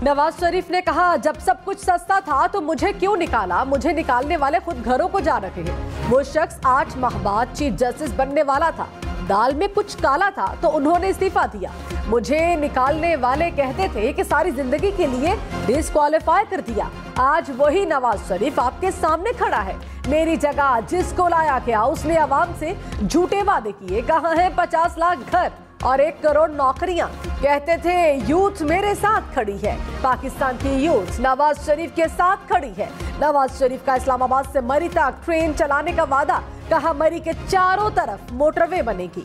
नवाज शरीफ ने कहा, जब सब कुछ सस्ता था तो मुझे क्यों निकाला? मुझे निकालने वाले खुद घरों को जा रहे हैं। वो शख्स 8 माह बाद चीफ जस्टिस बनने वाला था। दाल में कुछ काला था तो उन्होंने इस्तीफा दिया। मुझे निकालने वाले कहते थे कि सारी जिंदगी के लिए डिस्क्वालीफाई कर दिया। आज वही नवाज शरीफ आपके सामने खड़ा है। मेरी जगह जिसको लाया गया उसने अवाम से झूठे वादे किए। कहाँ है 50 लाख घर और 1 करोड़ नौकरियां? कहते थे यूथ मेरे साथ खड़ी है। पाकिस्तान की यूथ नवाज शरीफ के साथ खड़ी है। नवाज शरीफ का इस्लामाबाद से मरी तक ट्रेन चलाने का वादा। कहा मरी के चारों तरफ मोटरवे बनेगी।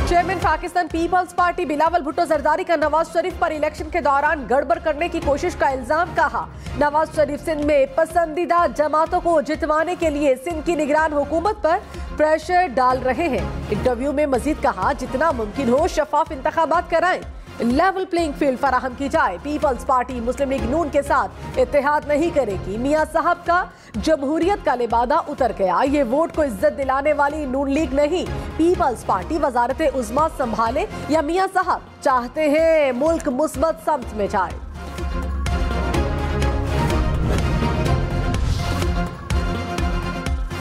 Chairman Pakistan peoples party Bilawal Bhutto Zardari का नवाज शरीफ पर इलेक्शन के दौरान गड़बड़ करने की कोशिश का इल्जाम। कहा नवाज शरीफ सिंध में पसंदीदा जमातों को जितवाने के लिए सिंध की निगरान हुकूमत पर प्रेशर डाल रहे हैं। इंटरव्यू में मजीद कहा, जितना मुमकिन हो शफाफ इंतखाबात कराएं, लेवल प्लेइंग फील्ड फराहम की जाए। पीपल्स पार्टी मुस्लिम लीग नून के साथ इत्तेहाद नहीं करेगी। मियां साहब का जमहूरियत का लिबादा उतर गया। ये वोट को इज्जत दिलाने वाली नून लीग नहीं, पीपल्स पार्टी वजारत उज़्मा संभाले या मियां साहब चाहते हैं मुल्क मुस्बत समत में जाए।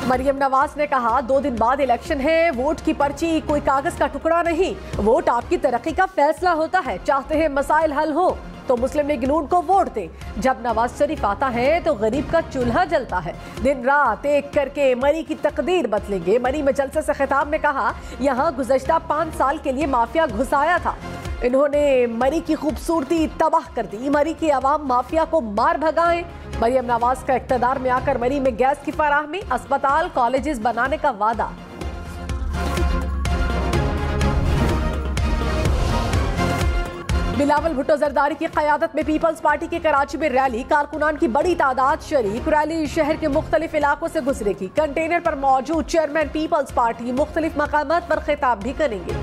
मरियम नवाज ने कहा, 2 दिन बाद इलेक्शन है। वोट की पर्ची कोई कागज का टुकड़ा नहीं। वोट आपकी तरक्की का फैसला होता है। चाहते हैं मसाइल हल हो तो मुस्लिम लीग नून को वोट दे। जब नवाज शरीफ आता है तो गरीब का चूल्हा जलता है। दिन रात एक करके मरी की तकदीर बदलेंगे। मरी में जलसे से खिताब में कहा, यहाँ गुज़श्ता 5 साल के लिए माफिया घुसाया था। इन्होंने मरी की खूबसूरती तबाह कर दी। मरी की आवाम माफिया को मार भगाएं। मरियम नवाज का इक़्तिदार में आकर मरी में गैस की फराहमी, अस्पताल कॉलेजेस बनाने का वादा। बिलावल भुट्टो जरदारी की क़यादत में पीपल्स पार्टी की कराची में रैली। कारकुनान की बड़ी तादाद शरीक। रैली शहर के मुख्तलिफ इलाकों से गुजरेगी। कंटेनर पर मौजूद चेयरमैन पीपल्स पार्टी मुख्तलिफ मकामात पर खिताब भी करेंगे।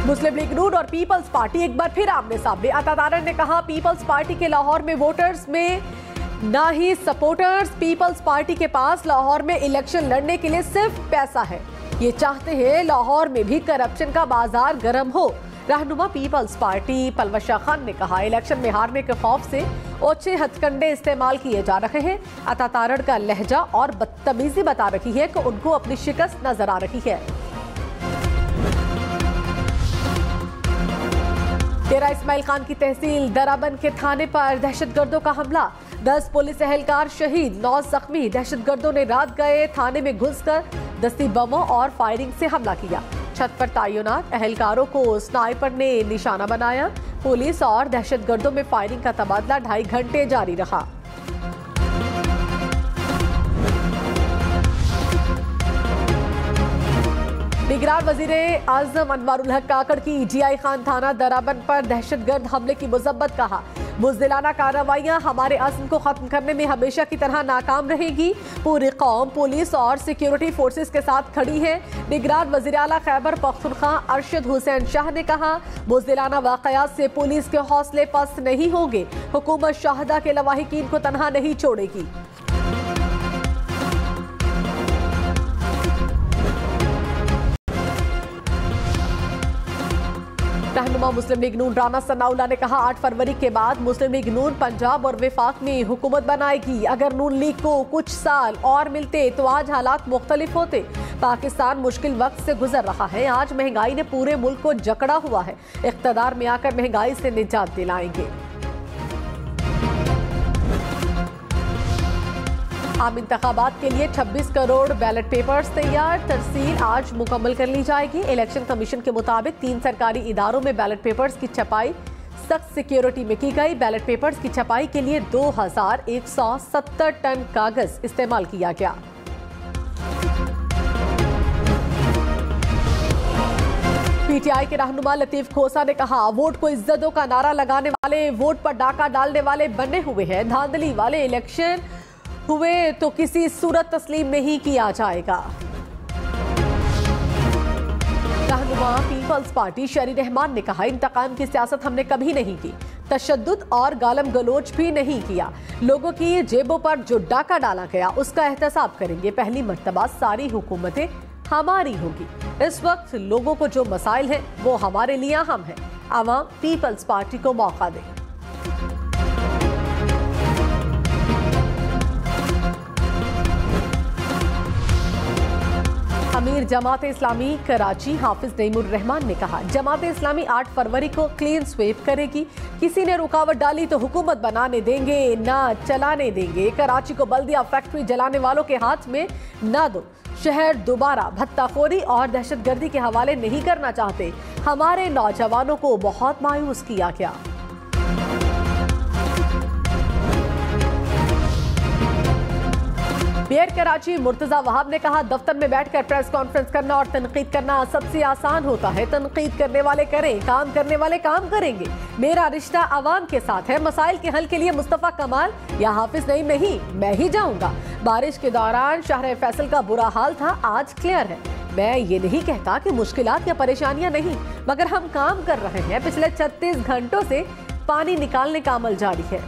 मुस्लिम लीग नून और पीपल्स पार्टी एक बार फिर आमने सामने। अतातारर ने कहा, पीपल्स पार्टी के लाहौर में वोटर्स में ना ही सपोर्टर्स। पीपल्स पार्टी के पास लाहौर में इलेक्शन लड़ने के लिए सिर्फ पैसा है। ये चाहते हैं लाहौर में भी करप्शन का बाजार गर्म हो। रहनुमा पीपल्स पार्टी पलवशा खान ने कहा, इलेक्शन में हारने के खौफ से ओछे हथकंडे इस्तेमाल किए जा रहे हैं। अतातारर का लहजा और बदतमीजी बता रही है कि उनको अपनी शिकस्त नजर आ रही है। डेरा इस्माइल खान की तहसील दराबन के थाने पर दहशतगर्दों का हमला। 10 पुलिस एहलकार शहीद, 9 जख्मी। दहशतगर्दों ने रात गए थाने में घुसकर दस्ती बमों और फायरिंग से हमला किया। छत पर तैनात एहलकारों को स्नाइपर ने निशाना बनाया। पुलिस और दहशतगर्दों में फायरिंग का तबादला 2.5 घंटे जारी रहा। निगरान वजीरे आजम अनवारुल हक काकड़ की जीआई खान थाना दराबन पर दहशतगर्द हमले की मुज़म्मत। कहा, बुज़दिलाना कार्रवाइयां हमारे अज़्म को खत्म करने में हमेशा की तरह नाकाम रहेगी। पूरी कौम पुलिस और सिक्योरिटी फोर्सेस के साथ खड़ी है। निगरान वज़ीर आला खैबर पख्तूनख्वा अरशद हुसैन शाह ने कहा, बुज़दिलाना वाक़यात से पुलिस के हौसले पस्त नहीं होंगे। हुकूमत शहादा के लवाहिकीन को तनहा नहीं छोड़ेगी। रहनुमा मुस्लिम लीग नून राना सनाउल्लाह ने कहा, 8 फरवरी के बाद मुस्लिम लीग नून पंजाब और विफाक में हुकूमत बनाएगी। अगर नून लीग को कुछ साल और मिलते तो आज हालात मुख्तलिफ होते। पाकिस्तान मुश्किल वक्त से गुजर रहा है। आज महंगाई ने पूरे मुल्क को जकड़ा हुआ है। इख्तिदार में आकर महंगाई से निजात दिलाएंगे। आम इंतखाबात के लिए 26 करोड़ बैलेट पेपर्स तैयार। तरसील आज मुकम्मल कर ली जाएगी। इलेक्शन कमीशन के मुताबिक 3 सरकारी इदारों में बैलेट पेपर्स की छपाई सख्त सिक्योरिटी में की गई। बैलेट पेपर्स की छपाई के लिए 2170 टन कागज इस्तेमाल किया गया। पीटीआई के रहनुमा लतीफ खोसा ने कहा, वोट को इज्जतों का नारा लगाने वाले वोट पर डाका डालने वाले बने हुए हैं। धांधली वाले इलेक्शन हुए तो किसी सूरत तस्लीम नहीं किया जाएगा। रहनुमा पीपल्स पार्टी शरी रहमान ने कहा, इंतकाम की सियासत हमने कभी नहीं की। तशद्दुद और गालम गलोच भी नहीं किया। लोगों की जेबों पर जो डाका डाला गया उसका एहतसाब करेंगे। पहली मर्तबा सारी हुकूमतें हमारी होगी। इस वक्त लोगों को जो मसाइल हैं वो हमारे लिए अहम है। आवाम पीपल्स पार्टी को मौका दे। अमीर जमात इस्लामी कराची हाफिज नईमुर रहमान ने कहा, जमात इस्लामी 8 फरवरी को क्लीन स्वीप करेगी। किसी ने रुकावट डाली तो हुकूमत बनाने देंगे ना चलाने देंगे। कराची को बल्दिया फैक्ट्री जलाने वालों के हाथ में ना दो। शहर दोबारा भत्ताखोरी और दहशतगर्दी के हवाले नहीं करना चाहते। हमारे नौजवानों को बहुत मायूस किया गया। मेयर कराची मुर्तजा वहाब ने कहा, दफ्तर में बैठकर प्रेस कॉन्फ्रेंस करना और तनकीद करना सबसे आसान होता है। तनकीद करने वाले करें, काम करने वाले काम करेंगे। मेरा रिश्ता आवाम के साथ है। मसाइल के हल के लिए मुस्तफा कमाल या हाफिज नईम नहीं, मैं ही जाऊंगा। बारिश के दौरान शहर फैसल का बुरा हाल था, आज क्लियर है। मैं ये नहीं कहता कि मुश्किलात या परेशानियां नहीं, मगर हम काम कर रहे हैं। पिछले 36 घंटों से पानी निकालने का अमल जारी है।